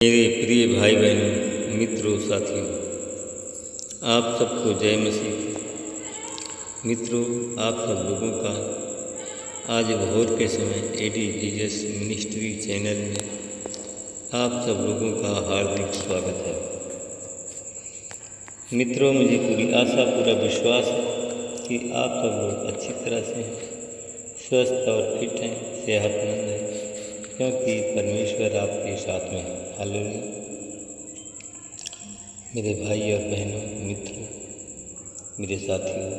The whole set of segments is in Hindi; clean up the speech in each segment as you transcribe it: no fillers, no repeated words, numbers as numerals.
मेरे प्रिय भाई बहनों, मित्रों, साथियों, आप सबको जय मसीह। मित्रों, आप सब लोगों का आज भोर के समय एडी जीजस मिनिस्ट्री चैनल में आप सब लोगों का हार्दिक स्वागत है। मित्रों, मुझे पूरी आशा, पूरा विश्वास है कि आप सब लोग अच्छी तरह से स्वस्थ और फिट हैं, सेहतमंद हैं, क्योंकि परमेश्वर आपके साथ में है। हालेलुया। मेरे भाई और बहनों, मित्रों, मेरे साथियों,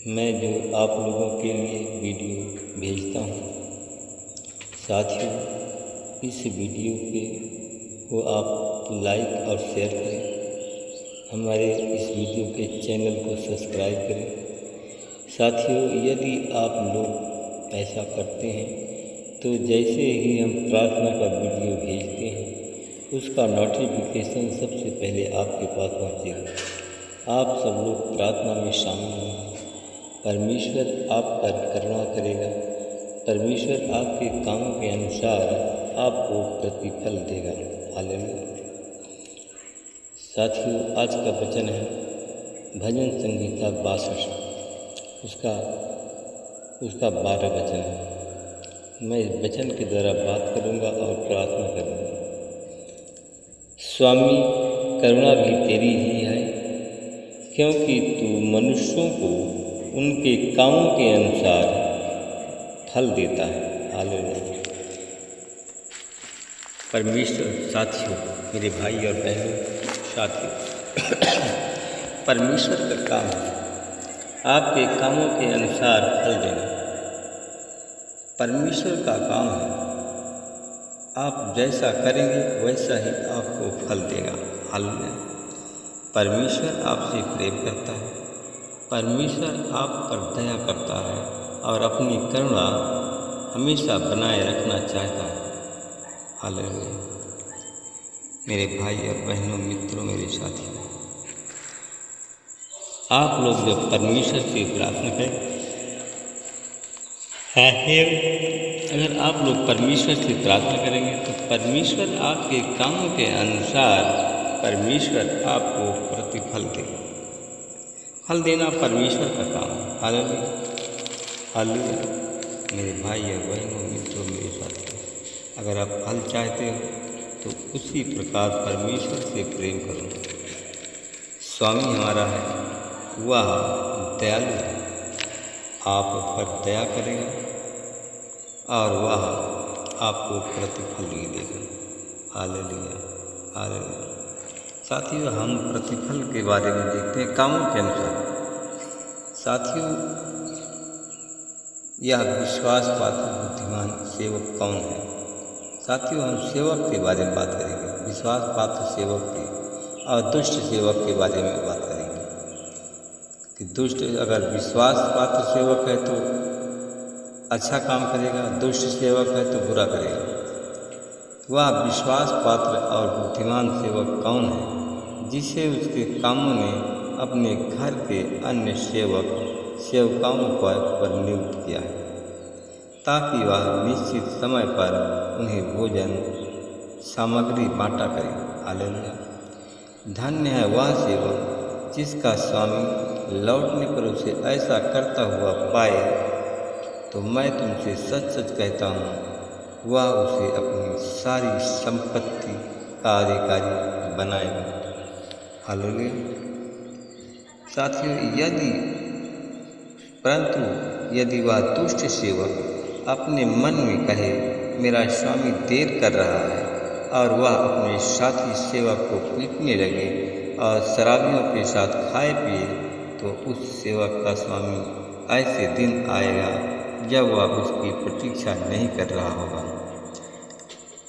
मैं जो आप लोगों के लिए वीडियो भेजता हूँ, साथियों, इस वीडियो को आप लाइक और शेयर करें। हमारे इस वीडियो के चैनल को सब्सक्राइब करें। साथियों, यदि आप लोग ऐसा करते हैं तो जैसे ही हम प्रार्थना का वीडियो भेजते हैं उसका नोटिफिकेशन सबसे पहले आपके पास पहुंचेगा। आप सब लोग प्रार्थना में शामिल होंगे। परमेश्वर आप पर करुणा करेगा। परमेश्वर आपके कामों के अनुसार आपको प्रतिफल देगा। हालेलुया। साथियों, आज का वचन है भजन संहिता 62, उसका 12 वचन है। मैं इस वचन के द्वारा बात करूंगा और प्रार्थना करूंगा। स्वामी, करुणा भी तेरी ही है, क्योंकि तू मनुष्यों को उनके कामों के अनुसार फल देता है। हालेलुया। परमेश्वर, साथियों, मेरे भाई और बहनों, साथियों, परमेश्वर का काम है आपके कामों के अनुसार फल देना। परमेश्वर का काम है आप जैसा करेंगे वैसा ही आपको फल देगा। हालेलुया। परमेश्वर आपसे प्रेम करता है। परमेश्वर आप पर दया करता है और अपनी करुणा हमेशा बनाए रखना चाहता है। हालेलुया। मेरे भाई और बहनों, मित्रों, मेरे साथियों, आप लोग जब परमेश्वर से प्रार्थना करें, अगर आप लोग परमेश्वर से प्रार्थना करेंगे तो परमेश्वर आपके कामों के अनुसार परमेश्वर आपको प्रतिफल देगा। फल देना परमेश्वर का काम है। हालेलुया। हालेलुया। मेरे भाई और बहनों, मित्रों, मेरे साथियों, अगर आप फल चाहते हो तो उसी प्रकार परमेश्वर से प्रेम करो। स्वामी हमारा है, वह दयालु है, आप पर दया करेगा और वह आपको प्रतिफल भी देगा। हालेलुया। हालेलुया। साथियों, हम प्रतिफल के बारे में देखते हैं कामों के अनुसार। साथियों, यह विश्वास पात्र बुद्धिमान सेवक कौन है? साथियों, हम सेवक के बारे में बात करेंगे, विश्वास पात्र सेवक के, और दुष्ट सेवक के बारे में बात करेंगे कि दुष्ट, अगर विश्वास पात्र सेवक है तो अच्छा काम करेगा, दुष्ट सेवक है तो बुरा करेगा। वह विश्वास पात्र और बुद्धिमान सेवक कौन है जिसे उसके कामों ने अपने घर के अन्य सेवकाओं पर नियुक्त किया है, ताकि वह निश्चित समय पर उन्हें भोजन सामग्री बांटा करे। हालेलुया। धन्य है वह सेवक जिसका स्वामी लौटने पर उसे ऐसा करता हुआ पाए। तो मैं तुमसे सच सच कहता हूँ, वह उसे अपनी सारी संपत्ति का अधिकारी बनाएगा। हालेलुया। साथियों, परंतु यदि वह दुष्ट सेवक अपने मन में कहे, मेरा स्वामी देर कर रहा है, और वह अपने साथी सेवक को पीटने लगे और शराबियों के साथ खाए पिए, तो उस सेवक का स्वामी ऐसे दिन आएगा जब वह उसकी प्रतीक्षा नहीं कर रहा होगा,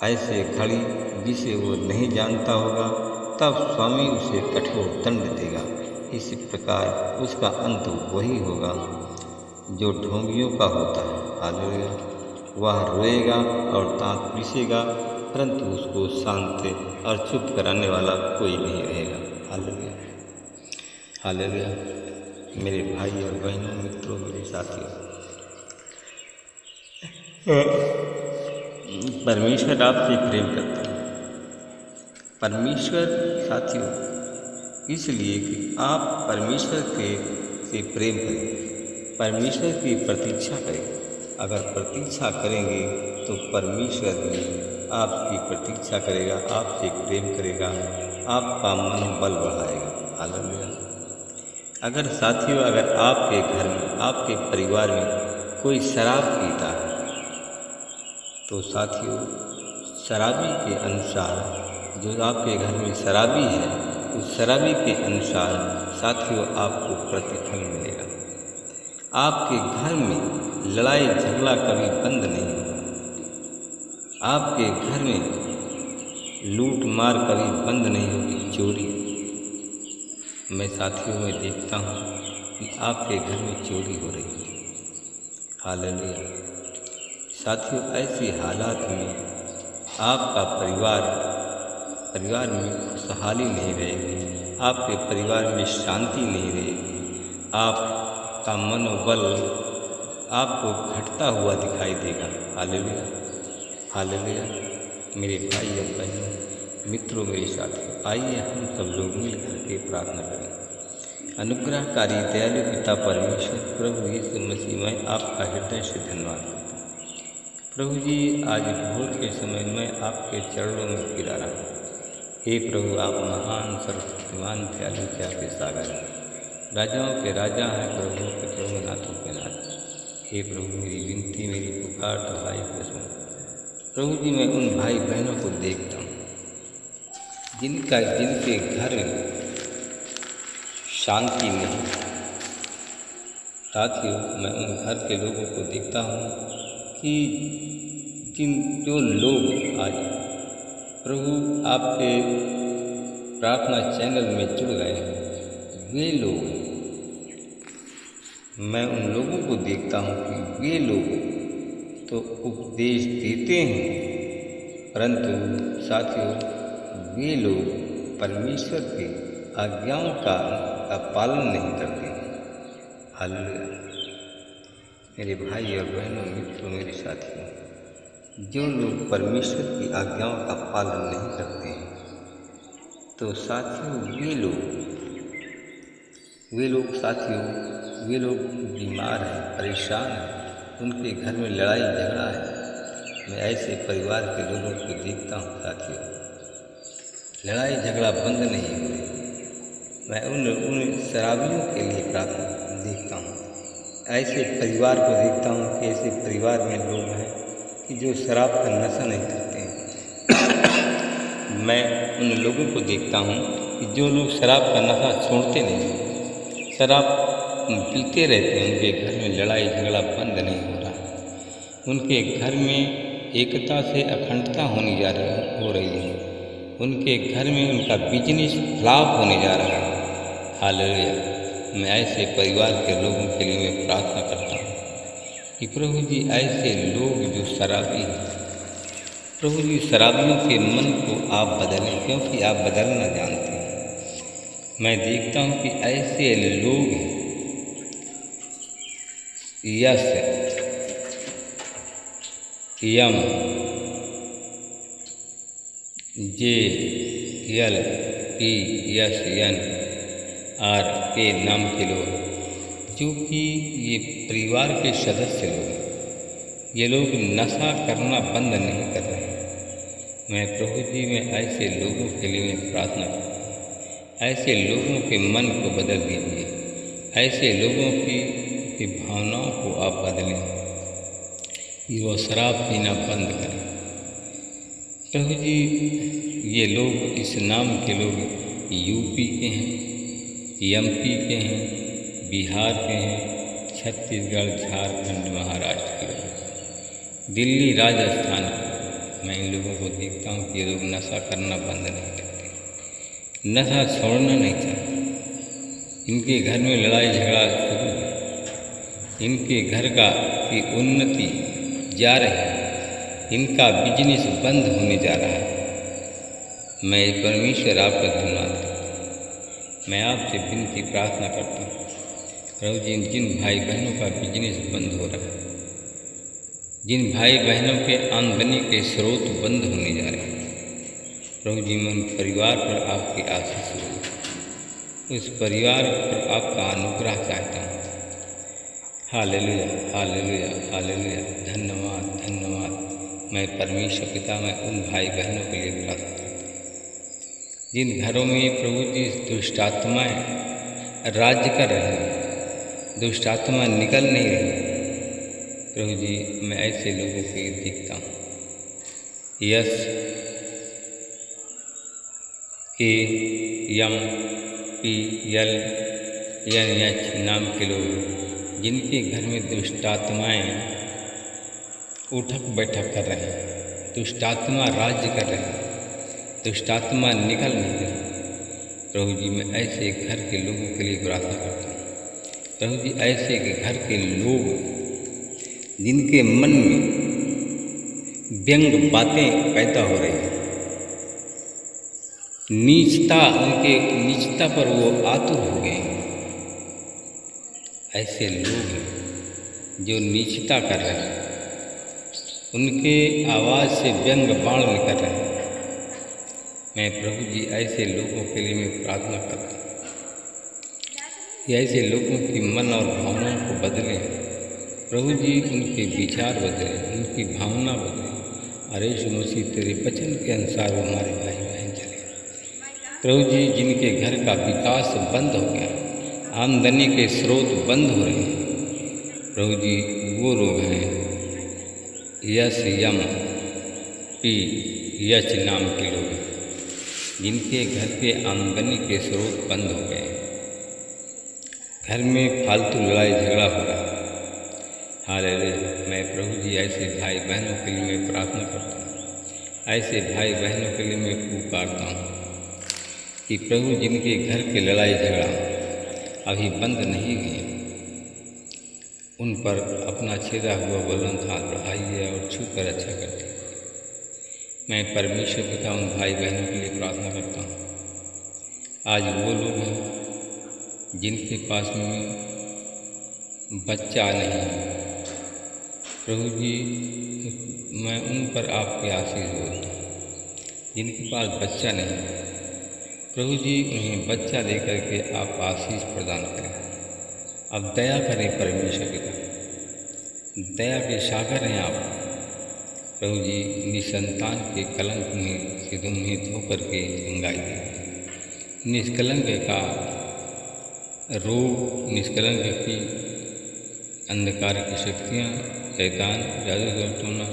ऐसे घड़ी जिसे वो नहीं जानता होगा, तब स्वामी उसे कठोर दंड देगा। इसी प्रकार उसका अंत वही होगा जो ढोंगियों का होता है। हालेलुया। वह रोएगा और दांत पीसेगा, परंतु उसको शांत और चुप कराने वाला कोई नहीं रहेगा। हालेलुया। हालेलुया। मेरे भाई और बहनों, मित्रों, मेरे साथियों, परमेश्वर आपसे प्रेम करता है। परमेश्वर साथियों, इसलिए कि आप परमेश्वर से प्रेम करें, परमेश्वर की प्रतीक्षा करें। अगर प्रतीक्षा करेंगे तो परमेश्वर भी आपकी प्रतीक्षा करेगा, आपसे प्रेम करेगा, आपका मनोबल बढ़ाएगा। हालेलुया। अगर साथियों, अगर आपके घर में, आपके परिवार में कोई शराब पीता है तो साथियों, शराबी के अनुसार, जो आपके घर में शराबी है, उस शराबी के अनुसार साथियों आपको प्रतिफल मिलेगा। आपके घर में लड़ाई झगड़ा कभी बंद नहीं होगा। आपके घर में लूट मार कभी बंद नहीं होगी, चोरी। मैं साथियों में देखता हूँ कि आपके घर में चोरी हो रही है। हालेलुया। साथियों, ऐसे हालात में आपका परिवार में खुशहाली नहीं रहेगी, आपके परिवार में शांति नहीं रहेगी, आपका मनोबल आपको घटता हुआ दिखाई देगा। Hallelujah, hallelujah. मेरे भाई और बहनों, मित्रों, मेरे साथियों, आइए हम सब लोग मिल करके प्रार्थना करें। अनुग्रहकारी दयालु पिता परमेश्वर प्रभु यीशु मसीह, मैं आपका हृदय से धन्यवाद करता हूँ। प्रभु जी, आज भोर के समय मैं आपके चरणों में गिरा रहा हूँ। हे प्रभु, आप महान सर्वशक्तिमान दयालु दया के सागर हैं, राजाओं के राजा हैं, प्रभुओं के प्रभु, नाथों के नाथ। हे प्रभु, मेरी विनती, मेरी पुकार तो भाई को सुन। प्रभु जी, मैं उन भाई बहनों को देखता हूँ जिनके घर में शांति नहीं। साथियों, मैं उन घर के लोगों को देखता हूँ कि जो लोग आज प्रभु आपके प्रार्थना चैनल में जुड़ गए हैं, वे लोग, मैं उन लोगों को देखता हूँ कि वे लोग तो उपदेश देते हैं, परंतु साथियों, वे लोग परमेश्वर की आज्ञाओं का पालन नहीं करते हैं। हालेलुया। मेरे भाई और बहनों, मित्रों, मेरे साथियों, जो लोग परमेश्वर की आज्ञाओं का पालन नहीं करते हैं तो साथियों, वे लोग बीमार हैं, परेशान हैं, उनके घर में लड़ाई झगड़ा है। मैं ऐसे परिवार के लोगों को देखता हूँ साथियों, लड़ाई झगड़ा बंद नहीं हो रही। मैं उन शराबियों के लिए प्रार्थना देखता हूँ, ऐसे परिवार को देखता हूँ कि ऐसे परिवार में लोग हैं कि जो शराब का नशा नहीं करते हैं। मैं उन लोगों को देखता हूँ कि जो लोग शराब का नशा छोड़ते नहीं, शराब पीते रहते हैं, उनके घर में लड़ाई झगड़ा बंद नहीं हो रहा, उनके घर में एकता से अखंडता हो रही है, उनके घर में उनका बिजनेस फ्लॉप होने जा रहा है। हालेलुया। मैं ऐसे परिवार के लोगों के लिए मैं प्रार्थना करता हूँ कि प्रभु जी, ऐसे लोग जो शराबी हैं, प्रभु जी, शराबियों के मन को आप बदलें, क्योंकि आप बदलना जानते हैं। मैं देखता हूँ कि ऐसे लोग यस यम JLPSNR के नाम के लोग, जो कि ये परिवार के सदस्य लोग, ये लोग नशा करना बंद नहीं कर रहे हैं। मैं प्रभु जी, मैं ऐसे लोगों के लिए मैं प्रार्थना करता हूँ, ऐसे लोगों के मन को बदल दीजिए, ऐसे लोगों की भावनाओं को आप बदलें कि वो शराब पीना बंद करें। प्रभु जी, ये लोग, इस नाम के लोग यूपी के हैं, MP के हैं, बिहार के हैं, छत्तीसगढ़, झारखंड, महाराष्ट्र के लोग, दिल्ली, राजस्थान के। मैं इन लोगों को देखता हूँ कि ये लोग नशा करना बंद नहीं करते, नशा छोड़ना नहीं चाहते। इनके घर में लड़ाई झगड़ा शुरू है, इनके घर की उन्नति जा रही है, इनका बिजनेस बंद होने जा रहा है। मैं परमेश्वर आपका धन्यवाद करता हूँ। मैं आपसे विनती प्रार्थना करता हूँ, प्रभु जी, जिन भाई बहनों का बिजनेस बंद हो रहा है, जिन भाई बहनों के आमदनी के स्रोत बंद होने जा रहे हैं, प्रभु जी मैं उन परिवार पर आपकी आशीष हो, उस परिवार पर आपका अनुग्रह चाहता हूँ। Hallelujah, hallelujah, hallelujah. धन्यवाद, धन्यवाद। मैं परमेश्वर पिता में उन भाई बहनों के लिए प्रार्थना करता हूँ जिन घरों में प्रभु जी दुष्ट आत्माएँ राज्य कर रहे हैं, दुष्ट आत्मा निकल नहीं रही। प्रभु जी मैं ऐसे लोगों को देखता हूँ। यस AMPLNH नाम के लोग जिनके घर में दुष्ट आत्माएँ उठक बैठक कर रहे हैं, दुष्ट आत्मा राज्य कर रहे हैं, दुष्ट आत्मा निकल नहीं रही। प्रभु जी मैं ऐसे घर के लोगों के लिए प्रार्थना करता हूँ। प्रभु जी ऐसे के घर के लोग जिनके मन में व्यंग बातें पैदा हो रही हैं, नीचता, उनके नीचता पर वो आतुर हो गए हैं, ऐसे लोग हैं जो नीचता कर रहे हैं, उनके आवाज़ से व्यंग बाण निकल रहे हैं। मैं प्रभु जी ऐसे लोगों के लिए मैं प्रार्थना करता हूँ कि ऐसे लोगों की मन और भावनाओं को बदलें। प्रभु जी उनके विचार बदलें, उनकी भावना बदलें और यीशु मसीह तेरे वचन के अनुसार वो हमारे भाई बहन चले। प्रभु जी जिनके घर का विकास बंद हो गया, आमदनी के स्रोत बंद हो रहे हैं, प्रभु जी वो लोग हैं SMPH नाम के लोग हैं जिनके घर के आमदनी के स्रोत बंद हो गए, घर में फालतू लड़ाई झगड़ा हो रहा है। हालेलुया। मैं प्रभु जी ऐसे भाई बहनों के लिए मैं प्रार्थना करता हूँ, ऐसे भाई बहनों के लिए मैं पुकारता हूँ कि प्रभु जिनके घर के लड़ाई झगड़ा अभी बंद नहीं हुए, उन पर अपना छेदा हुआ बुलंद हाथ बढ़ाइए और छू कर अच्छा करते। मैं परमेश्वर पिता उन भाई बहनों के लिए प्रार्थना करता हूँ। आज वो लोग हैं जिनके पास में बच्चा नहीं है, प्रभु जी मैं उन पर आपके आशीष बोलता हूँ। जिनके पास बच्चा नहीं, प्रभु जी उन्हें बच्चा देकर के आप आशीष प्रदान करें। अब दया करें परमेश्वर पिता, दया के सागर हैं आप। प्रभु जी निसंतान के कलंक में से उन्हें धोकर के गंगाई दे। निष्कलंक का रोग, निष्कलंक की अंधकार की शक्तियाँ, शैतान, जादू टोना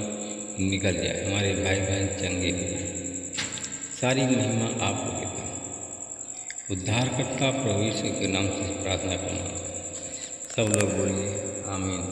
निकल जाए, हमारे भाई बहन चंगे हो जाए। सारी महिमा आपको देता हूँ। उद्धारकर्ता प्रभु यीशु के नाम से प्रार्थना करना। सब लोग बोलिए आमीन।